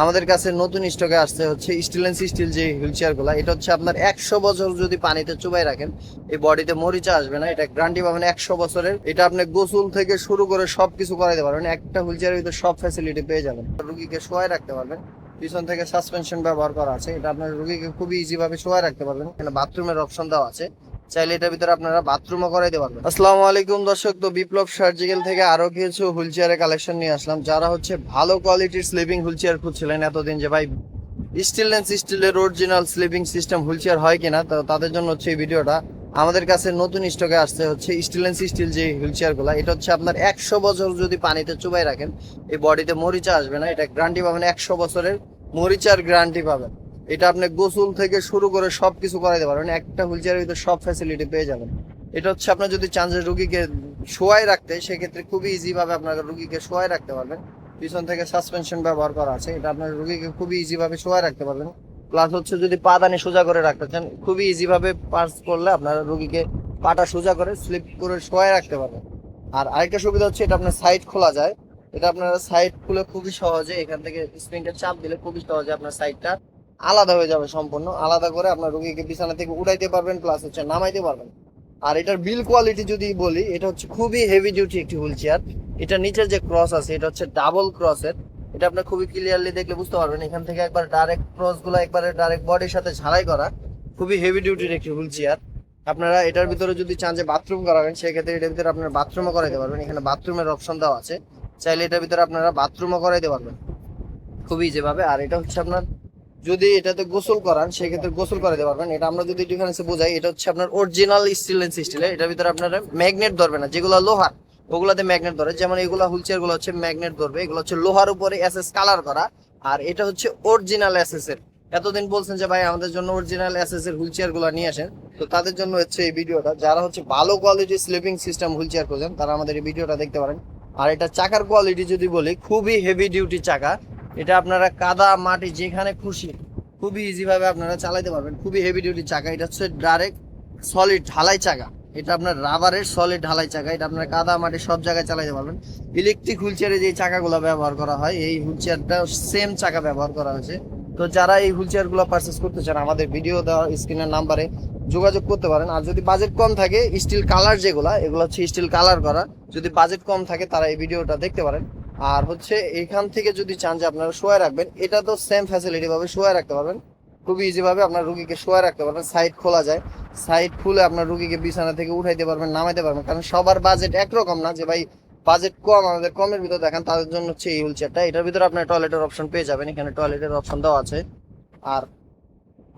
আমাদের কাছে নতুন স্টকে আসছে হচ্ছে স্টেনলেস স্টিল যে হুইল চেয়ার গুলা, এটা হচ্ছে আপনার 100 বছর যদি পানিতে চুবাই রাখেন এই বডিতে মরিচা আসবে না। এটা গ্যারান্টি পাবেন 100 বছরের। এটা আপনি গোসল থেকে শুরু করে সবকিছু করাইতে পারবেন, একটা হুইল চেয়ারের ভিতরে সব ফ্যাসিলিটি পেয়ে যাবেন। রুগীকে শোয়াই রাখতে পারবেন, পিছন থেকে সাসপেনশন ব্যবহার করা আছে। এটা আপনার রুগীকে খুবই ইজি ভাবে শোয়াই রাখতে পারবেন। এখানে বাথরুমের অপশন দেওয়া আছে, চাইলে এটার ভিতরে আপনারা বাথরুমও করাইতে পারবেন। আসসালামু আলাইকুম দর্শক, তো বিপ্লব সার্জিক্যাল থেকে আরো কিছু হুইল চেয়ারের কালেকশন নিয়ে আসলাম। যারা হচ্ছে ভালো কোয়ালিটির স্লিপিং হুইল চেয়ার খুঁজছিলেন এতদিন, যে ভাই স্টেনলেস স্টিলের original sleeping system wheel chair হয় কিনা, তো তাদের জন্য হচ্ছে এই ভিডিওটা। আমাদের কাছে নতুন স্টকে আসছে হচ্ছে স্টেনলেস স্টিল যে হুইল চেয়ার গুলা, এটা হচ্ছে আপনার 100 বছর যদি পানিতে চুবাই রাখেন এই বডিতে মরিচা আসবে না। এটা গ্যারান্টি পাবেন 100 বছরের, মরিচার গ্যারান্টি পাবেন। এটা আপনি গোসল থেকে শুরু করে সবকিছু করাইতে পারবেন, একটা হুইল চেয়ারের ভিতরে সব ফ্যাসিলিটি পেয়ে যাবেন। এটা হচ্ছে আপনার যদি চান যে রুগীকে শোয়াই রাখতে, সেক্ষেত্রে খুবই ইজি ভাবে আপনার রুগীকে শোয়াই রাখতে পারবেন। পিছন থেকে সাসপেনশন ব্যবহার করা আছে, এটা আপনার রুগীকে খুবই ইজি ভাবে শোয়াই রাখতে পারবেন। প্লাস হচ্ছে যদি পা দানি সোজা করে রাখতে চান, খুবই ইজি ভাবে পার্স করলে আপনার রুগীকে পাটা সোজা করে স্লিপ করে শোয়াই রাখতে পারবেন। আর আরেকটা সুবিধা হচ্ছে এটা আপনার সাইড খোলা যায়। এটা আপনারা সাইড খুলে খুবই সহজে এখান থেকে স্প্রিংটা চাপ দিলে খুবই সহজে আপনার সাইডটা আলাদা হয়ে যাবে, সম্পূর্ণ আলাদা করে আপনার রুগীকে বিছানা থেকে উঠাইতে পারবেন, প্লাস হচ্ছে নামাইতে পারবেন। আর এটার বিল কোয়ালিটি যদি বলি, এটা হচ্ছে খুবই হেভি ডিউটি একটি হুইল চেয়ার। এটা নিচের যে ক্রস আছে এটা হচ্ছে ডাবল ক্রসের। এটা আপনার খুবই ক্লিয়ারলি দেখলে বুঝতে পারবেন, এখান থেকে একবার ডাইরেক্ট ক্রস গুলো একবারে ডাইরেক্ট বডির সাথে ঝালাই করা। খুবই হেভি ডিউটির একটি হুইল চেয়ার। আপনারা এটার ভিতরে যদি চান যে বাথরুম করাবেন, সেক্ষেত্রে এটার ভিতরে আপনার বাথরুমও করাইতে পারবেন। এখানে বাথরুমের অপশন দেওয়া আছে, চাইলে এটার ভিতরে আপনারা বাথরুমও করাইতে পারবেন খুবই যেভাবে। আর এটা হচ্ছে আপনার যদি এটাতে গোসল করান, সেক্ষেত্রে গোসল করাতে পারবেন। এটা আমরা যদি ডিফারেন্সে বোঝাই, এটা হচ্ছে আপনার অরিজিনাল স্টেনলেস স্টিলের। এটার ভিতরে আপনার ম্যাগনেট ধরবে না, যেগুলো লোহার ওগুলাতে ম্যাগনেট ধরে। যেমন এগুলো হুইলচেয়ার গুলো হচ্ছে ম্যাগনেট ধরবে, এগুলো হচ্ছে লোহার উপরে এসএস কালার করা। আর এটা হচ্ছে অরিজিনাল এসএস এর। এতদিন বলছেন যে ভাই আমাদের জন্য অরিজিনাল এসএস এর হুইলচেয়ার গুলো নিয়ে আসেন, তো তাদের জন্য হচ্ছে এই ভিডিওটা। যারা হচ্ছে ভালো কোয়ালিটির স্লিপিং সিস্টেম হুইলচেয়ার খোঁজেন, তারা আমাদের এই ভিডিওটা দেখতে পারেন। আর এটা চাকার কোয়ালিটি যদি বলি, খুবই হেভি ডিউটি চাকা। এটা আপনারা কাদা মাটি যেখানে খুশি খুবই ইজি ভাবে আপনারা চালাতে পারবেন। খুবই হেভি ডিউটি চাকা। এটা হচ্ছে ডাইরেক্ট সলিড ঢালাই চাকা। এটা আপনার রাবারের সলিড ঢালাই চাকা। এটা আপনার কাদা মাটি সব জায়গায় চালাতে পারবেন। ইলেকট্রিক হুইলচেয়ারে যে চাকাগুলো ব্যবহার করা হয়, এই হুইলচেয়ারটা সেম চাকা ব্যবহার করা হয়েছে। তো যারা এই হুইলচেয়ার গুলো পারচেস করতে চান, আমাদের ভিডিও দেওয়া স্ক্রিনের নাম্বারে যোগাযোগ করতে পারেন। আর যদি বাজেট কম থাকে, স্টিল কালার যেগুলো, এগুলো হচ্ছে স্টিল কালার করা। যদি বাজেট কম থাকে তারা এই ভিডিওটা দেখতে পারেন। আর হচ্ছে এখান থেকে যদি চান যে আপনারা শোয়া রাখবেন, এটা তো সেম ফ্যাসিলিটি ভাবে শোয়া রাখতে পারবেন। খুবই ইজি ভাবে আপনার রুগীকে শোয়া রাখতে পারবেন। সাইড খোলা যায়, সাইড খুলে আপনার রুগীকে বিছানা থেকে উঠাইতে পারবেন, নামাইতে পারবেন। কারণ সবার বাজেট একরকম না, যে ভাই বাজেট কম, আমাদের কমের ভিতর দেখান, তাদের জন্য হচ্ছে এই হুইল চেয়ারটা। এটার ভিতরে আপনার টয়লেটের অপশন পেয়ে যাবেন, এখানে টয়লেটের অপশন দেওয়া আছে। আর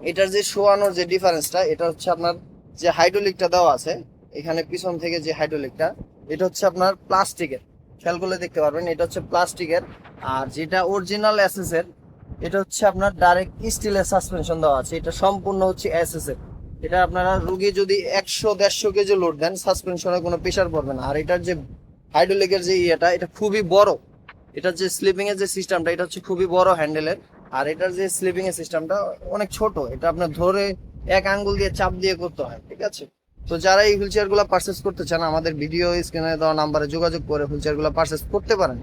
এটার যে শোয়ানোর যে ডিফারেন্সটা, এটা হচ্ছে আপনার যে হাইড্রোলিকটা দেওয়া আছে এখানে পিছন থেকে, যে হাইড্রোলিকটা এটা হচ্ছে আপনার প্লাস্টিকের। খেয়াল করলে দেখতে পারবেন এটা হচ্ছে প্লাস্টিকের। আর যেটা অরিজিনাল এসএস এর, এটা হচ্ছে আপনার ডাইরেক্ট স্টিলের সাসপেনশন দেওয়া আছে। এটা সম্পূর্ণ হচ্ছে এসএস এর। এটা আপনারা রুগী যদি 100-150 কেজি লোড দেন, সাসপেনশনে কোনো প্রেশার পড়বে না। আর এটার যে হাইড্রোলিকের যে ইয়েটা, এটা খুবই বড়। এটার যে স্লিপিং এর যে সিস্টেমটা, এটা হচ্ছে খুবই বড় হ্যান্ডেলের। আর এটার যে স্লিপিং এর সিস্টেমটা অনেক ছোট। এটা আপনার ধরে এক আঙ্গুল দিয়ে চাপ দিয়ে করতে হয়, ঠিক আছে। তো যারা এই হুইল চেয়ার গুলো পারচেস করতে চান, আমাদের ভিডিও স্ক্রিনে দেওয়া নাম্বারে যোগাযোগ করে হুইল চেয়ার গুলো পারচেস করতে পারেন।